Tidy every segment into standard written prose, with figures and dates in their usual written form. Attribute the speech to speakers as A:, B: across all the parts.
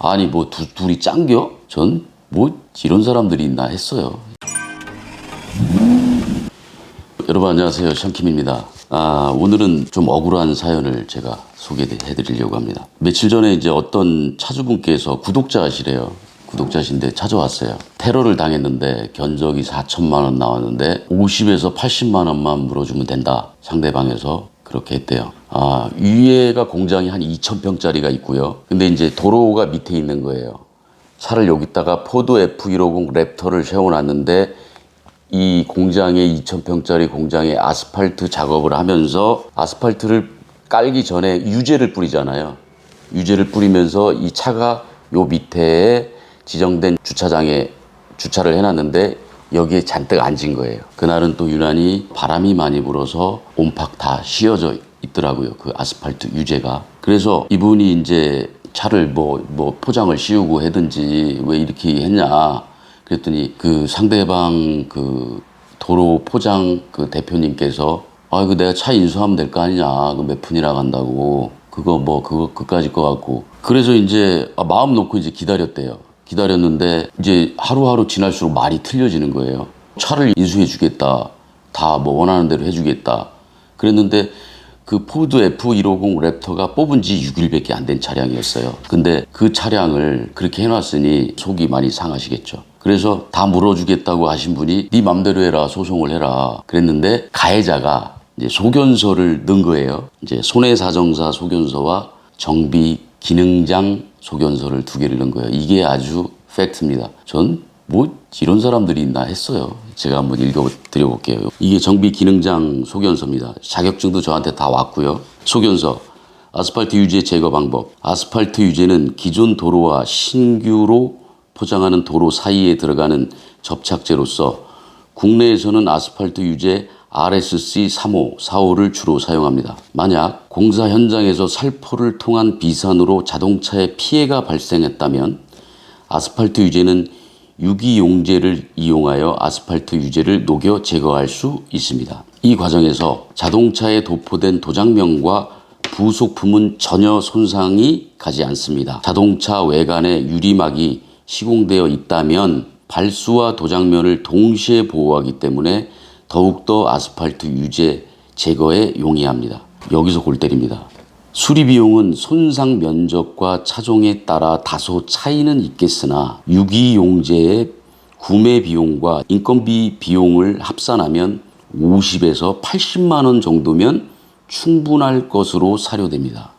A: 아니 뭐 둘이 짱겨? 전 뭐 이런 사람들이 있나 했어요. 여러분 안녕하세요, 션킴입니다. 오늘은 좀 억울한 사연을 제가 소개해드리려고 합니다. 며칠 전에 이제 어떤 차주분께서 구독자시래요. 구독자신데 찾아왔어요. 테러를 당했는데 견적이 4천만 원 나왔는데 50에서 80만 원만 물어주면 된다. 상대방에서 그렇게 했대요. 위에가 공장이 한 2,000평짜리가 있고요. 근데 이제 도로가 밑에 있는 거예요. 차를 여기다가 포드 F150 랩터를 세워놨는데 이 공장에 2,000평짜리 공장에 아스팔트 작업을 하면서 아스팔트를 깔기 전에 유제를 뿌리잖아요. 유제를 뿌리면서 이 차가 요 밑에 지정된 주차장에 주차를 해놨는데 여기에 잔뜩 앉은 거예요. 그날은 또 유난히 바람이 많이 불어서 온팍 다 씌어져 있더라고요. 그 아스팔트 유제가. 그래서 이분이 이제 차를 뭐 포장을 씌우고 하든지 왜 이렇게 했냐. 그랬더니 그 상대방 그 도로 포장 그 대표님께서 이거 내가 차 인수하면 될 거 아니냐. 그 몇 푼이나 간다고. 그까짓 거 같고. 그래서 이제 마음 놓고 이제 기다렸대요. 기다렸는데 이제 하루하루 지날수록 말이 틀려지는 거예요. 차를 인수해 주겠다. 다 뭐 원하는 대로 해주겠다. 그랬는데 그 포드 F150 랩터가 뽑은 지 6일밖에 안 된 차량이었어요. 근데 그 차량을 그렇게 해놨으니 속이 많이 상하시겠죠. 그래서 다 물어주겠다고 하신 분이 네 맘대로 해라, 소송을 해라. 그랬는데 가해자가 이제 소견서를 넣은 거예요. 이제 손해사정사 소견서와 정비 기능장 소견서를 두 개를 넣은 거예요. 이게 아주 팩트입니다. 전 뭐 이런 사람들이 있나 했어요. 제가 한번 읽어드려볼게요. 이게 정비 기능장 소견서입니다. 자격증도 저한테 다 왔고요. 소견서. 아스팔트 유제 제거 방법. 아스팔트 유제는 기존 도로와 신규로 포장하는 도로 사이에 들어가는 접착제로서 국내에서는 아스팔트 유제 RSC 35, 45를 주로 사용합니다. 만약 공사 현장에서 살포를 통한 비산으로 자동차에 피해가 발생했다면 아스팔트 유제는 유기용제를 이용하여 아스팔트 유제를 녹여 제거할 수 있습니다. 이 과정에서 자동차에 도포된 도장면과 부속품은 전혀 손상이 가지 않습니다. 자동차 외관에 유리막이 시공되어 있다면 발수와 도장면을 동시에 보호하기 때문에 더욱더 아스팔트 유제 제거에 용이합니다. 여기서 골 때립니다. 수리 비용은 손상 면적과 차종에 따라 다소 차이는 있겠으나 유기용제의 구매 비용과 인건비 비용을 합산하면 50에서 80만 원 정도면 충분할 것으로 사료됩니다.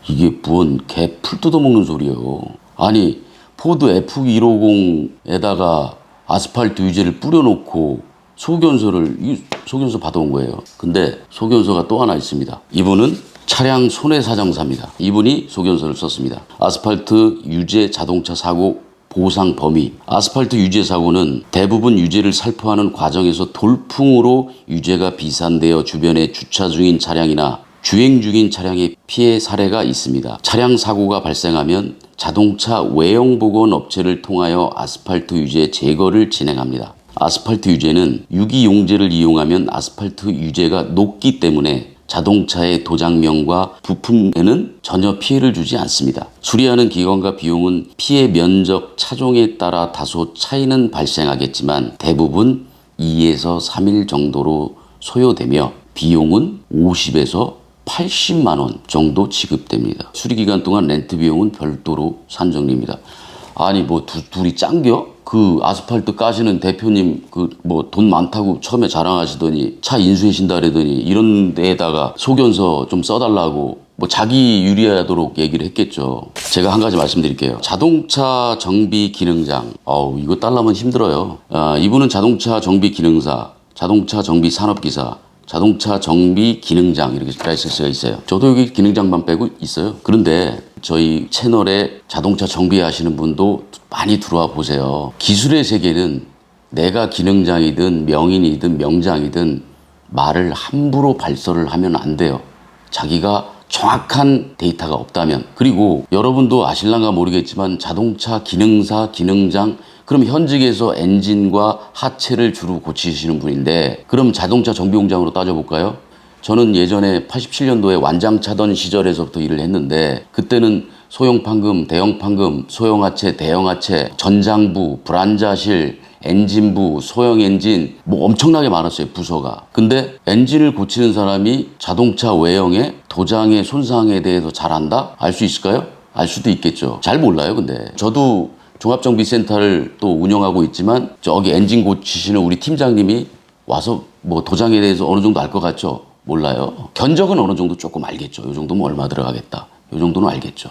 A: 이게 뭔 개 풀 뜯어먹는 소리예요. 아니 포드 F150에다가 아스팔트 유제를 뿌려놓고 소견서 받아온 거예요. 근데 소견서가 또 하나 있습니다. 이분은 차량 손해사정사입니다. 이분이 소견서를 썼습니다. 아스팔트 유제 자동차 사고 보상 범위. 아스팔트 유제 사고는 대부분 유제를 살포하는 과정에서 돌풍으로 유제가 비산되어 주변에 주차 중인 차량이나 주행 중인 차량의 피해 사례가 있습니다. 차량 사고가 발생하면 자동차 외형보건 업체를 통하여 아스팔트 유제 제거를 진행합니다. 아스팔트 유제는 유기용제를 이용하면 아스팔트 유제가 녹기 때문에 자동차의 도장면과 부품에는 전혀 피해를 주지 않습니다. 수리하는 기간과 비용은 피해 면적 차종에 따라 다소 차이는 발생하겠지만 대부분 2에서 3일 정도로 소요되며 비용은 50에서 80만 원 정도 지급됩니다. 수리기간 동안 렌트 비용은 별도로 산정됩니다. 아니 뭐 둘이 짱겨? 그 아스팔트 까시는 대표님 돈 많다고 처음에 자랑하시더니 차 인수해신다 그러더니 이런 데에다가 소견서 좀 써달라고 자기 유리하도록 얘기를 했겠죠. 제가 한 가지 말씀드릴게요. 자동차 정비 기능장. 이거 딸라면 힘들어요. 이분은 자동차 정비 기능사, 자동차 정비 산업기사, 자동차 정비 기능장 이렇게 라이센스가 있어요. 저도 여기 기능장만 빼고 있어요. 그런데 저희 채널에 자동차 정비하시는 분도 많이 들어와 보세요. 기술의 세계는 내가 기능장이든 명인이든 명장이든 말을 함부로 발설을 하면 안 돼요. 자기가 정확한 데이터가 없다면. 그리고 여러분도 아실랑가 모르겠지만 자동차 기능사, 기능장 그럼 현직에서 엔진과 하체를 주로 고치시는 분인데 그럼 자동차 정비 공장으로 따져볼까요? 저는 예전에 87년도에 완장차던 시절에서부터 일을 했는데 그때는 소형 판금, 대형 판금, 소형 하체, 대형 하체, 전장부, 불안자실, 엔진부, 소형 엔진 뭐 엄청나게 많았어요, 부서가. 근데 엔진을 고치는 사람이 자동차 외형의 도장의 손상에 대해서 잘 안다? 알 수 있을까요? 알 수도 있겠죠. 잘 몰라요, 근데. 저도 종합정비센터를 또 운영하고 있지만 저기 엔진 고치시는 우리 팀장님이 와서 뭐 도장에 대해서 어느 정도 알 것 같죠? 몰라요. 견적은 어느 정도 조금 알겠죠. 이 정도면 얼마 들어가겠다. 이 정도는 알겠죠.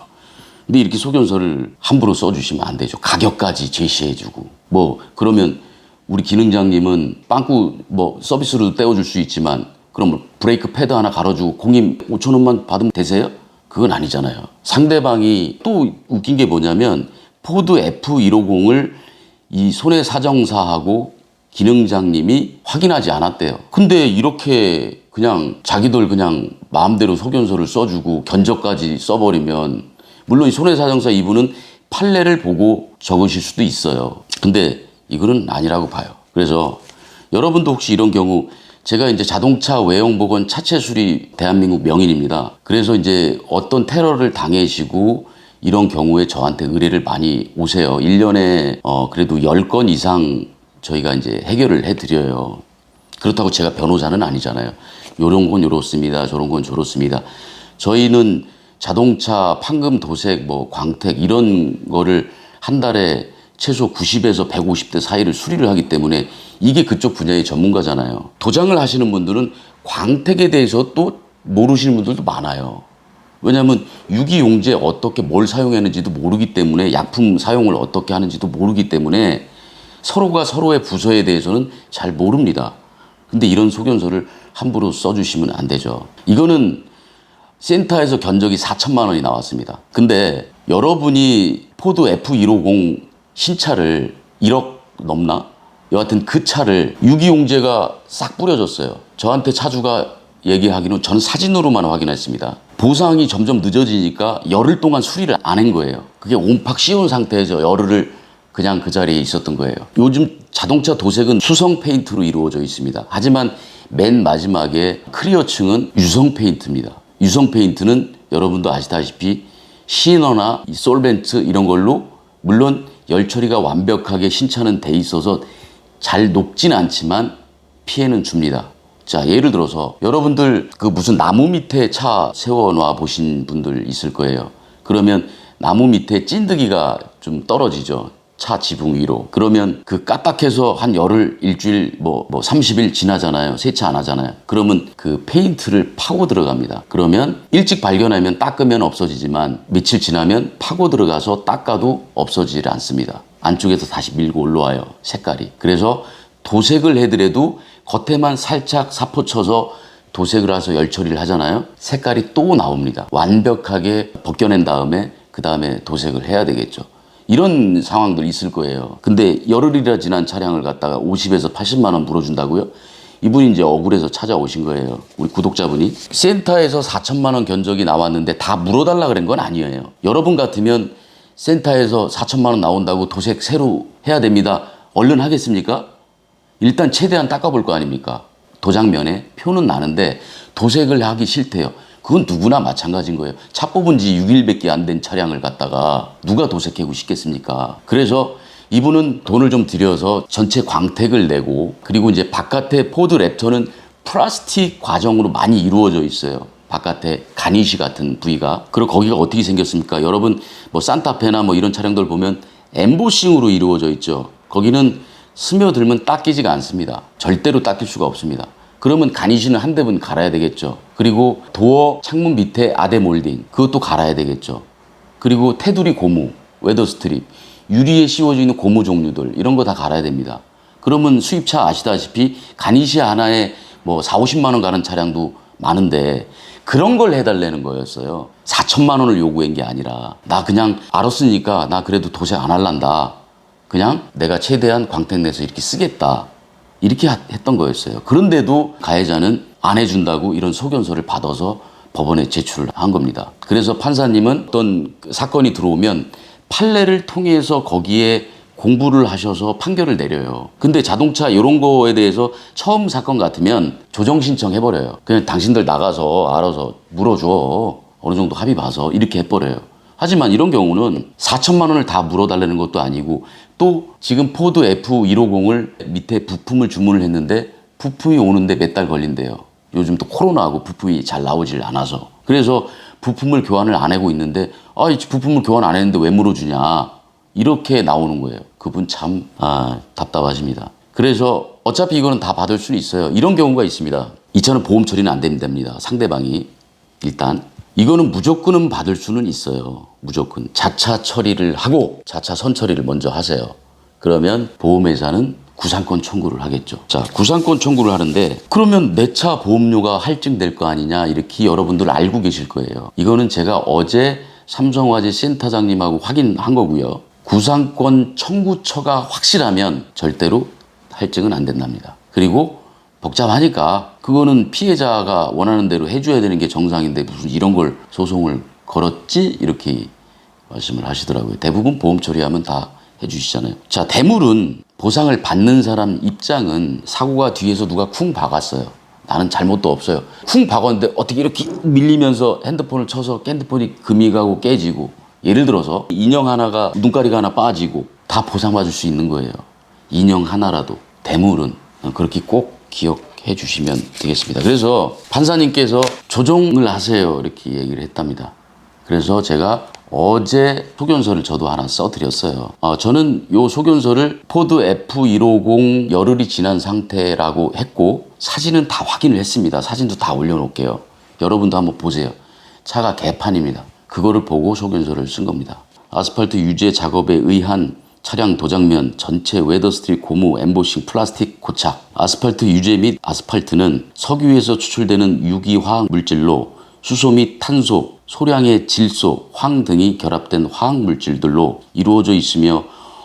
A: 근데 이렇게 소견서를 함부로 써주시면 안 되죠. 가격까지 제시해주고. 뭐 그러면 우리 기능장님은 빵꾸 뭐 서비스로도 떼어줄 수 있지만 그럼 브레이크 패드 하나 갈아주고 공임 5천 원만 받으면 되세요? 그건 아니잖아요. 상대방이 또 웃긴 게 뭐냐면 포드 F150을 이 손해사정사하고 기능장님이 확인하지 않았대요. 근데 이렇게 그냥 자기들 그냥 마음대로 소견서를 써주고 견적까지 써버리면 물론 이 손해사정사 이분은 판례를 보고 적으실 수도 있어요. 근데 이거는 아니라고 봐요. 그래서 여러분도 혹시 이런 경우 제가 이제 자동차 외형 복원 차체 수리 대한민국 명인입니다. 그래서 이제 어떤 테러를 당하시고 이런 경우에 저한테 의뢰를 많이 오세요. 1년에 그래도 10건 이상 저희가 이제 해결을 해드려요. 그렇다고 제가 변호사는 아니잖아요. 요런 건 요렇습니다. 저런 건 저렇습니다. 저희는 자동차 판금, 도색, 뭐 광택 이런 거를 한 달에 최소 90에서 150대 사이를 수리를 하기 때문에 이게 그쪽 분야의 전문가잖아요. 도장을 하시는 분들은 광택에 대해서 또 모르시는 분들도 많아요. 왜냐하면 유기용제 어떻게 뭘 사용했는지도 모르기 때문에 약품 사용을 어떻게 하는지도 모르기 때문에 서로가 서로의 부서에 대해서는 잘 모릅니다. 근데 이런 소견서를 함부로 써주시면 안 되죠. 이거는 센터에서 견적이 4천만 원이 나왔습니다. 근데 여러분이 포드 F150 신차를 1억 넘나? 여하튼 그 차를 유기용제가 싹 뿌려졌어요. 저한테 차주가 얘기하기는 전 사진으로만 확인했습니다. 보상이 점점 늦어지니까 열흘 동안 수리를 안 한 거예요. 그게 온팍 씌운 상태에서 열흘을 그냥 그 자리에 있었던 거예요. 요즘 자동차 도색은 수성 페인트로 이루어져 있습니다. 하지만 맨 마지막에 클리어층은 유성 페인트입니다. 유성 페인트는 여러분도 아시다시피 시너나 솔벤트 이런 걸로 물론 열 처리가 완벽하게 신차는 돼 있어서 잘 녹진 않지만 피해는 줍니다. 자, 예를 들어서 여러분들 그 무슨 나무 밑에 차 세워놔 보신 분들 있을 거예요. 그러면 나무 밑에 찐득이가 좀 떨어지죠. 차 지붕 위로. 그러면 그 까딱해서 한 열흘, 일주일, 뭐 30일 지나잖아요. 세차 안 하잖아요. 그러면 그 페인트를 파고 들어갑니다. 그러면 일찍 발견하면 닦으면 없어지지만 며칠 지나면 파고 들어가서 닦아도 없어지질 않습니다. 안쪽에서 다시 밀고 올라와요. 색깔이. 그래서 도색을 해더라도 겉에만 살짝 사포 쳐서 도색을 해서 열 처리를 하잖아요. 색깔이 또 나옵니다. 완벽하게 벗겨낸 다음에 그 다음에 도색을 해야 되겠죠. 이런 상황들 있을 거예요. 근데 열흘이나 지난 차량을 갖다가 50에서 80만 원 물어준다고요? 이분이 이제 억울해서 찾아오신 거예요. 우리 구독자분이. 센터에서 4천만 원 견적이 나왔는데 다 물어달라 그런 건 아니에요. 여러분 같으면 센터에서 4천만 원 나온다고 도색 새로 해야 됩니다. 얼른 하겠습니까? 일단 최대한 닦아볼 거 아닙니까? 도장면에 표는 나는데 도색을 하기 싫대요. 그건 누구나 마찬가지인 거예요. 차 뽑은 지 6일밖에 안 된 차량을 갖다가 누가 도색하고 싶겠습니까? 그래서 이분은 돈을 좀 들여서 전체 광택을 내고 그리고 이제 바깥에 포드 랩터는 플라스틱 과정으로 많이 이루어져 있어요. 바깥에 가니쉬 같은 부위가. 그리고 거기가 어떻게 생겼습니까? 여러분 뭐 산타페나 뭐 이런 차량들 보면 엠보싱으로 이루어져 있죠. 거기는 스며들면 닦이지가 않습니다. 절대로 닦일 수가 없습니다. 그러면 가니쉬는 한 대분 갈아야 되겠죠. 그리고 도어 창문 밑에 아대 몰딩 그것도 갈아야 되겠죠. 그리고 테두리 고무, 웨더 스트립, 유리에 씌워져 있는 고무 종류들 이런 거 다 갈아야 됩니다. 그러면 수입차 아시다시피 가니쉬 하나에 뭐 4, 50만 원 가는 차량도 많은데 그런 걸 해달라는 거였어요. 4천만 원을 요구한 게 아니라 나 그냥 알았으니까 나 그래도 도색 안 할란다. 그냥 내가 최대한 광택 내서 이렇게 쓰겠다. 이렇게 했던 거였어요. 그런데도 가해자는 안 해준다고 이런 소견서를 받아서 법원에 제출을 한 겁니다. 그래서 판사님은 어떤 사건이 들어오면 판례를 통해서 거기에 공부를 하셔서 판결을 내려요. 근데 자동차 이런 거에 대해서 처음 사건 같으면 조정 신청해버려요. 그냥 당신들 나가서 알아서 물어줘. 어느 정도 합의 봐서 이렇게 해버려요. 하지만 이런 경우는 4천만 원을 다 물어달라는 것도 아니고 또 지금 포드 F150을 밑에 부품을 주문을 했는데 부품이 오는데 몇 달 걸린대요. 요즘 또 코로나하고 부품이 잘 나오질 않아서. 그래서 부품을 교환을 안 하고 있는데 이 부품을 교환 안 했는데 왜 물어주냐 이렇게 나오는 거예요. 그분 참 답답하십니다. 그래서 어차피 이거는 다 받을 수는 있어요. 이런 경우가 있습니다. 이 차는 보험 처리는 안 됩니다. 상대방이 일단 이거는 무조건은 받을 수는 있어요. 무조건 자차 처리를 하고 자차 선처리를 먼저 하세요. 그러면 보험회사는 구상권 청구를 하겠죠. 자, 구상권 청구를 하는데 그러면 내 차 보험료가 할증될 거 아니냐 이렇게 여러분들 알고 계실 거예요. 이거는 제가 어제 삼성화재 센터장님하고 확인한 거고요. 구상권 청구처가 확실하면 절대로 할증은 안 된답니다. 그리고 복잡하니까 그거는 피해자가 원하는 대로 해줘야 되는 게 정상인데 무슨 이런 걸 소송을 걸었지? 이렇게 말씀을 하시더라고요. 대부분 보험 처리하면 다 해주시잖아요. 자, 대물은 보상을 받는 사람 입장은 사고가 뒤에서 누가 쿵 박았어요. 나는 잘못도 없어요. 쿵 박았는데 어떻게 이렇게 밀리면서 핸드폰을 쳐서 핸드폰이 금이 가고 깨지고 예를 들어서 인형 하나가 눈가리가 하나 빠지고 다 보상받을 수 있는 거예요. 인형 하나라도. 대물은 그렇게 꼭 기억해 주시면 되겠습니다. 그래서 판사님께서 조정을 하세요 이렇게 얘기를 했답니다. 그래서 제가 어제 소견서를 저도 하나 써드렸어요. 저는 이 소견서를 포드 F150 열흘이 지난 상태라고 했고 사진은 다 확인을 했습니다. 사진도 다 올려놓을게요. 여러분도 한번 보세요. 차가 개판입니다. 그거를 보고 소견서를 쓴 겁니다. 아스팔트 유제 작업에 의한 차량 도장면 전체 웨더스트립 고무 엠보싱 플라스틱 고착. 아스팔트 유제 및 아스팔트는 석유에서 추출되는 유기화학 물질로 수소 및 탄소, 소량의 질소, 황 등이 결합된 화학 물질들로 이루어져 있으며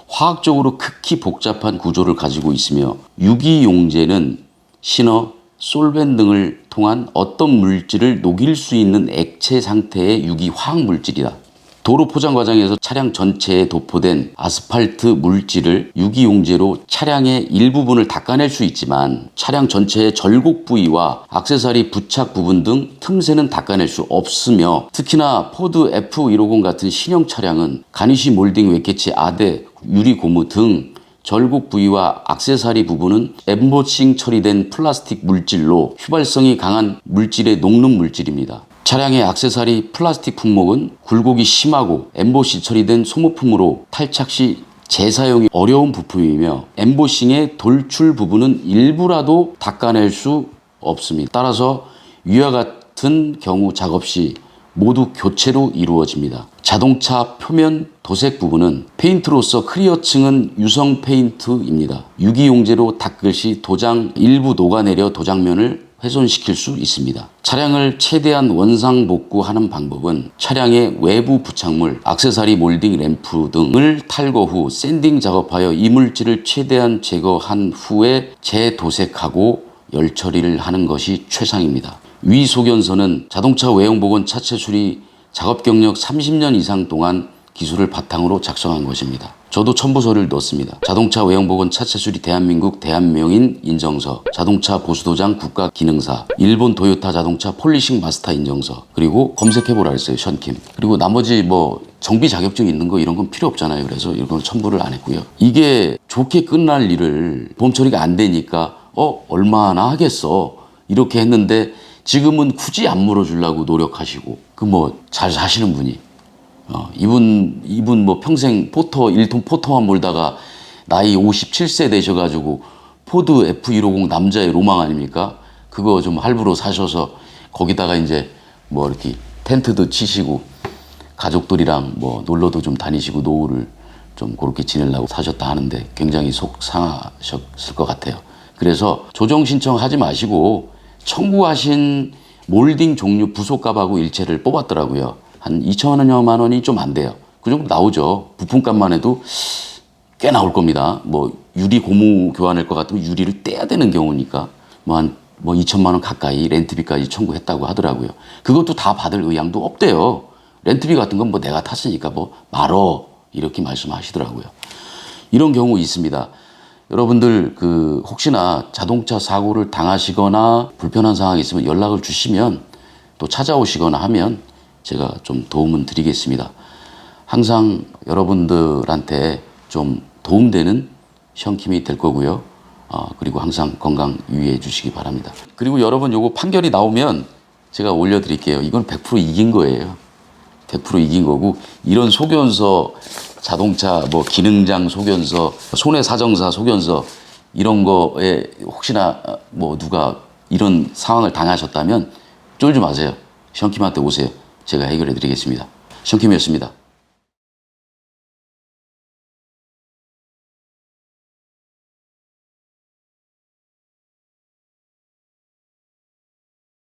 A: 화학적으로 극히 복잡한 구조를 가지고 있으며 유기용제는 신어, 솔벤 등을 통한 어떤 물질을 녹일 수 있는 액체 상태의 유기화학 물질이다. 도로 포장 과정에서 차량 전체에 도포된 아스팔트 물질을 유기용제로 차량의 일부분을 닦아낼 수 있지만 차량 전체의 절곡 부위와 액세서리 부착 부분 등 틈새는 닦아낼 수 없으며 특히나 포드 F150 같은 신형 차량은 가니쉬 몰딩 웨케치 아대 유리 고무 등 절곡 부위와 액세서리 부분은 엠보싱 처리된 플라스틱 물질로 휘발성이 강한 물질의 녹는 물질입니다. 차량의 액세서리 플라스틱 품목은 굴곡이 심하고 엠보시 처리된 소모품으로 탈착 시 재사용이 어려운 부품이며 엠보싱의 돌출 부분은 일부라도 닦아낼 수 없습니다. 따라서 위와 같은 경우 작업 시 모두 교체로 이루어집니다. 자동차 표면 도색 부분은 페인트로서 클리어층은 유성 페인트입니다. 유기용제로 닦을 시 도장 일부 녹아내려 도장면을 훼손시킬 수 있습니다. 차량을 최대한 원상 복구하는 방법은 차량의 외부 부착물, 액세서리 몰딩 램프 등을 탈거 후 샌딩 작업하여 이물질을 최대한 제거한 후에 재도색하고 열 처리를 하는 것이 최상입니다. 위 소견서는 자동차 외형복원 차체 수리 작업 경력 30년 이상 동안 기술을 바탕으로 작성한 것입니다. 저도 첨부서를 넣었습니다. 자동차 외형복원 차체 수리 대한민국 대한명인 인정서, 자동차 보수도장 국가기능사, 일본 도요타 자동차 폴리싱 마스터 인정서, 그리고 검색해보라 했어요. 션킴. 그리고 나머지 뭐 정비 자격증 있는 거 이런 건 필요 없잖아요. 그래서 이런 건 첨부를 안 했고요. 이게 좋게 끝날 일을 보험 처리가 안 되니까 얼마나 하겠어 이렇게 했는데 지금은 굳이 안 물어주려고 노력하시고 그 뭐 잘 사시는 분이 이분 뭐 평생 1톤 포터만 몰다가 나이 57세 되셔가지고 포드 F150 남자의 로망 아닙니까? 그거 좀 할부로 사셔서 거기다가 이제 뭐 이렇게 텐트도 치시고 가족들이랑 뭐 놀러도 좀 다니시고 노후를 좀 그렇게 지내려고 사셨다 하는데 굉장히 속 상하셨을 것 같아요. 그래서 조정 신청하지 마시고 청구하신 몰딩 종류 부속값하고 일체를 뽑았더라고요. 한 2천여만 원이 좀 안 돼요. 그 정도 나오죠. 부품값만 해도 꽤 나올 겁니다. 뭐 유리 고무 교환할 것 같으면 유리를 떼야 되는 경우니까 뭐 2천만 원 가까이 렌트비까지 청구했다고 하더라고요. 그것도 다 받을 의향도 없대요. 렌트비 같은 건 뭐 내가 탔으니까 뭐 말어 이렇게 말씀하시더라고요. 이런 경우 있습니다. 여러분들 혹시나 자동차 사고를 당하시거나 불편한 상황이 있으면 연락을 주시면 또 찾아오시거나 하면 제가 좀 도움은 드리겠습니다. 항상 여러분들한테 좀 도움되는 션킴이 될 거고요. 그리고 항상 건강 유의해 주시기 바랍니다. 그리고 여러분 요거 판결이 나오면 제가 올려드릴게요. 이건 100% 이긴 거예요. 100% 이긴 거고, 이런 소견서, 자동차 뭐 기능장 소견서, 손해사정사 소견서 이런 거에 혹시나 뭐 누가 이런 상황을 당하셨다면 쫄지 마세요. 션킴한테 오세요. 제가 해결해 드리겠습니다. 션킴이었습니다.